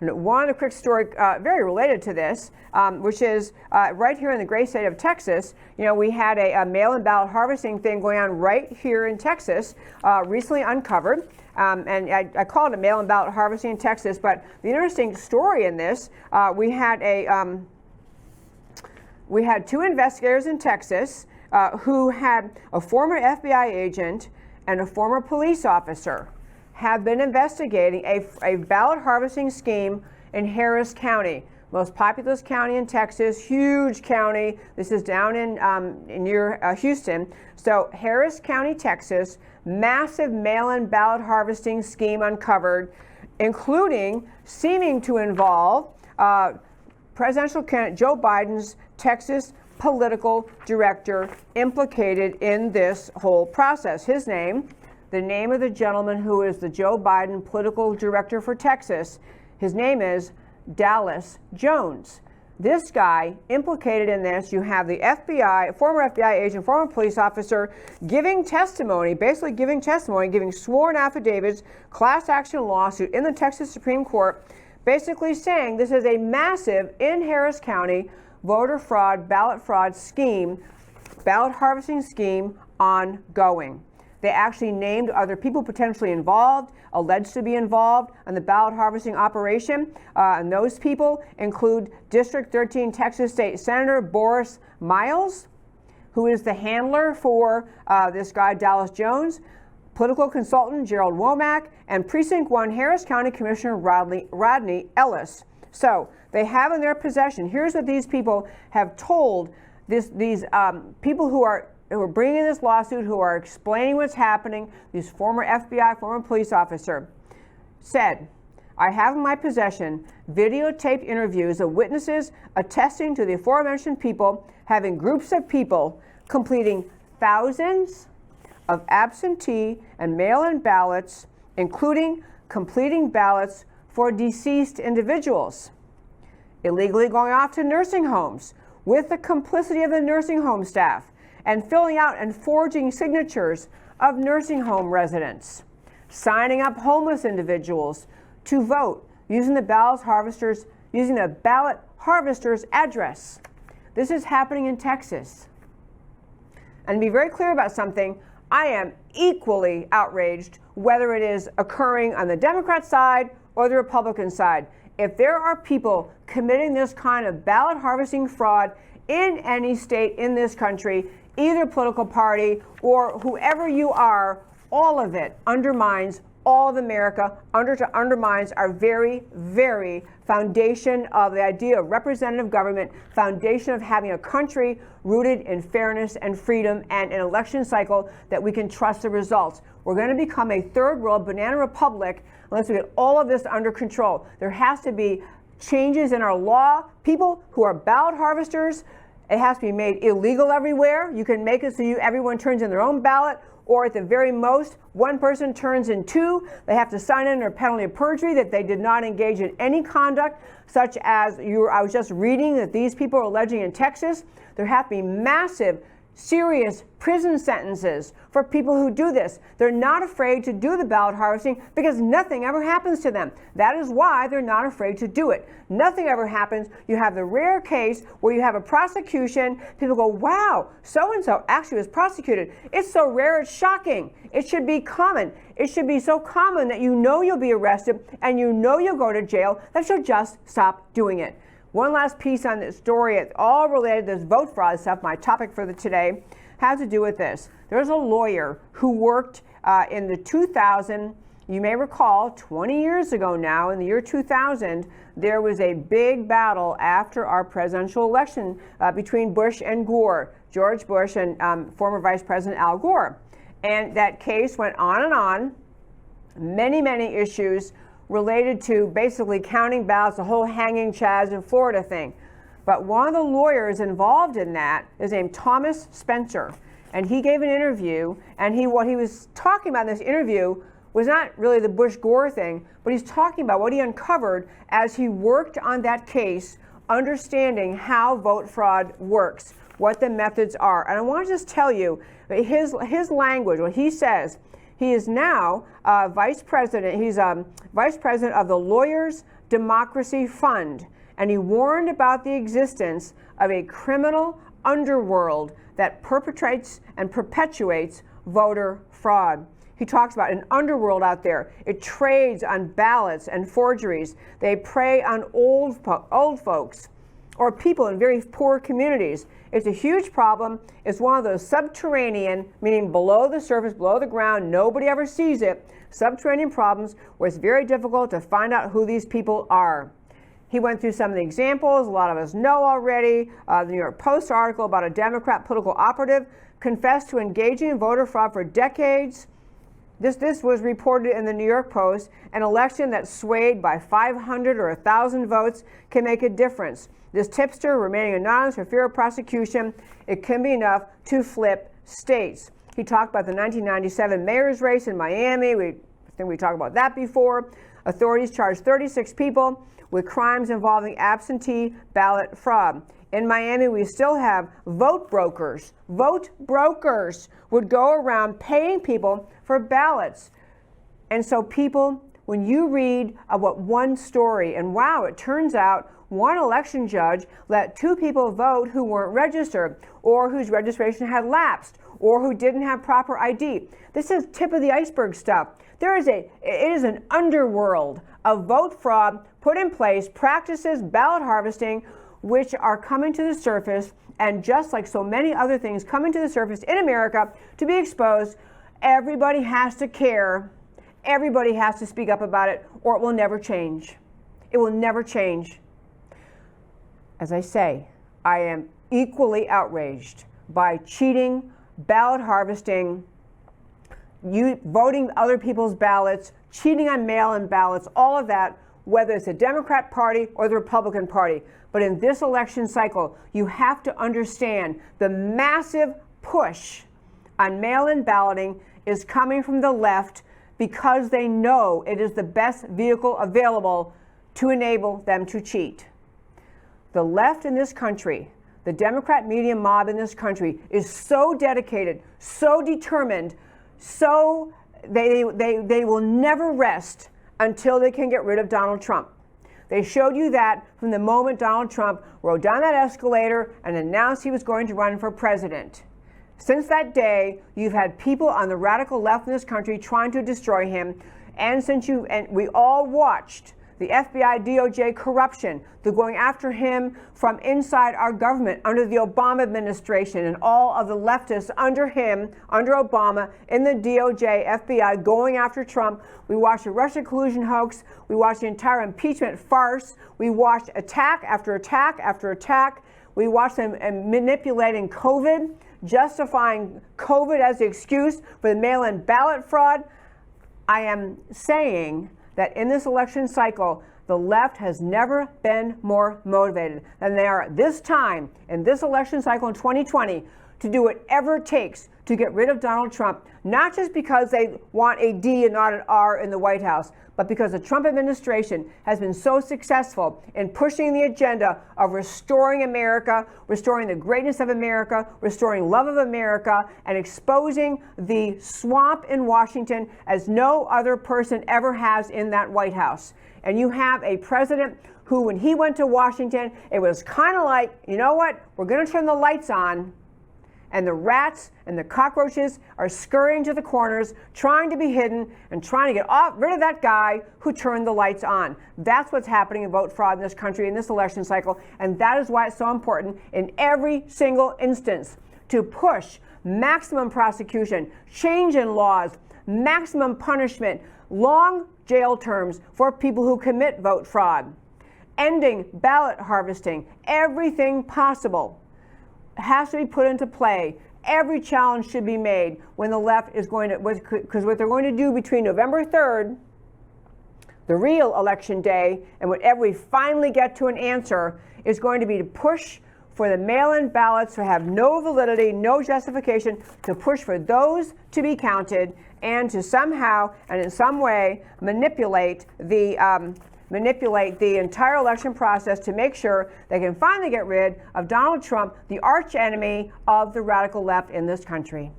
And one other quick story, very related to this, which is right here in the great state of Texas. You know, we had a mail-in ballot harvesting thing going on right here in Texas, recently uncovered. And I call it a mail-in ballot harvesting in Texas. But the interesting story in this, we had two investigators in Texas who had a former FBI agent and a former police officer have been investigating a ballot harvesting scheme in Harris County, most populous county in Texas, huge county. This is down in near Houston. So Harris County, Texas, massive mail-in ballot harvesting scheme uncovered, including seeming to involve presidential candidate Joe Biden's Texas political director implicated in this whole process. His name, the name of the gentleman who is the Joe Biden political director for Texas, his name is Dallas Jones. This guy implicated in this, you have the FBI, former FBI agent, former police officer, giving testimony, giving sworn affidavits, class action lawsuit in the Texas Supreme Court, basically saying this is a massive, in Harris County, voter fraud, ballot fraud scheme, ballot harvesting scheme ongoing. They actually named other people potentially involved, alleged to be involved in the ballot harvesting operation. And those people include District 13 Texas State Senator Boris Miles, who is the handler for this guy, Dallas Jones, political consultant Gerald Womack, and Precinct 1 Harris County Commissioner Rodney Ellis. So they have in their possession, here's what these people have told these people who are bringing this lawsuit, who are explaining what's happening. These former FBI, former police officer said, I have in my possession videotaped interviews of witnesses attesting to the aforementioned people having groups of people completing thousands of absentee and mail-in ballots, including completing ballots for deceased individuals, illegally going off to nursing homes with the complicity of the nursing home staff, and filling out and forging signatures of nursing home residents, signing up homeless individuals to vote using the ballot harvester's address. This is happening in Texas. And to be very clear about something, I am equally outraged whether it is occurring on the Democrat side or the Republican side. If there are people committing this kind of ballot harvesting fraud in any state in this country, either political party or whoever you are, all of it undermines all of America, undermines our very, very foundation of the idea of representative government, foundation of having a country rooted in fairness and freedom and an election cycle that we can trust the results. We're going to become a third world banana republic unless we get all of this under control. There has to be changes in our law. People who are ballot harvesters, it has to be made illegal everywhere. You can make it so everyone turns in their own ballot, or at the very most, one person turns in two. They have to sign in under penalty of perjury that they did not engage in any conduct, such as I was just reading that these people are alleging in Texas. There have to be massive, serious prison sentences for people who do this. They're not afraid to do the ballot harvesting because nothing ever happens to them. That is why they're not afraid to do it. Nothing ever happens. You have the rare case where you have a prosecution. People go, wow, so-and-so actually was prosecuted. It's so rare, it's shocking. It should be common. It should be so common that you know you'll be arrested and you know you'll go to jail that you'll just stop doing it. One last piece on this story, it's all related to this vote fraud stuff. My topic for today has to do with this. There's a lawyer who worked in the 2000, you may recall, 20 years ago now, in the year 2000, there was a big battle after our presidential election between Bush and Gore, George Bush and former Vice President Al Gore. And that case went on and on, many, many issues related to basically counting ballots, the whole hanging chads in Florida thing. But one of the lawyers involved in that is named Thomas Spencer. And he gave an interview, and what he was talking about in this interview was not really the Bush-Gore thing, but he's talking about what he uncovered as he worked on that case, understanding how vote fraud works, what the methods are. And I want to just tell you his language, what he says. He is now vice president. He's vice president of the Lawyers Democracy Fund, and he warned about the existence of a criminal underworld that perpetrates and perpetuates voter fraud. He talks about an underworld out there. It trades on ballots and forgeries. They prey on old folks or people in very poor communities. It's a huge problem. It's one of those subterranean, meaning below the surface, below the ground, nobody ever sees it, subterranean problems where it's very difficult to find out who these people are. He went through some of the examples a lot of us know already. The New York Post article about a Democrat political operative confessed to engaging in voter fraud for decades. This was reported in the New York Post. An election that swayed by 500 or 1,000 votes can make a difference. This tipster remaining anonymous for fear of prosecution, it can be enough to flip states. He talked about the 1997 mayor's race in Miami. I think we talked about that before. Authorities charged 36 people with crimes involving absentee ballot fraud. In Miami, we still have vote brokers. Vote brokers would go around paying people for ballots. And so people, when you read about one story, and wow, it turns out one election judge let 2 people vote who weren't registered, or whose registration had lapsed, or who didn't have proper ID. This is tip of the iceberg stuff. It is an underworld of vote fraud put in place, practices, ballot harvesting, which are coming to the surface, and just like so many other things coming to the surface in America to be exposed, everybody has to care. Everybody has to speak up about it, or it will never change. It will never change. As I say, I am equally outraged by cheating, ballot harvesting, voting other people's ballots, cheating on mail-in ballots, all of that, whether it's the Democrat Party or the Republican Party. But in this election cycle, you have to understand the massive push on mail-in balloting is coming from the left because they know it is the best vehicle available to enable them to cheat. The left in this country, the Democrat media mob in this country, is so dedicated, so determined, so they will never rest until they can get rid of Donald Trump. They showed you that from the moment Donald Trump rode down that escalator and announced he was going to run for president. Since that day, you've had people on the radical left in this country trying to destroy him, and we all watched the FBI, DOJ corruption. They're going after him from inside our government under the Obama administration, and all of the leftists under him, under Obama, in the DOJ, FBI, going after Trump. We watched the Russia collusion hoax. We watched the entire impeachment farce. We watched attack after attack after attack. We watched them manipulating COVID, justifying COVID as the excuse for the mail-in ballot fraud. I am saying that in this election cycle, the left has never been more motivated than they are this time in this election cycle in 2020 to do whatever it takes to get rid of Donald Trump, not just because they want a D and not an R in the White House, but because the Trump administration has been so successful in pushing the agenda of restoring America, restoring the greatness of America, restoring love of America, and exposing the swamp in Washington as no other person ever has in that White House. And you have a president who, when he went to Washington, it was kind of like, you know what, we're going to turn the lights on, and the rats and the cockroaches are scurrying to the corners, trying to be hidden and trying to get rid of that guy who turned the lights on. That's what's happening in vote fraud in this country in this election cycle, and that is why it's so important in every single instance to push maximum prosecution, change in laws, maximum punishment, long jail terms for people who commit vote fraud, ending ballot harvesting, everything possible has to be put into play. Every challenge should be made when the left is going to, because what they're going to do between November 3rd, the real election day, and whenever we finally get to an answer, is going to be to push for the mail-in ballots to have no validity, no justification, to push for those to be counted, and to somehow and in some way manipulate the entire election process to make sure they can finally get rid of Donald Trump, the arch enemy of the radical left in this country.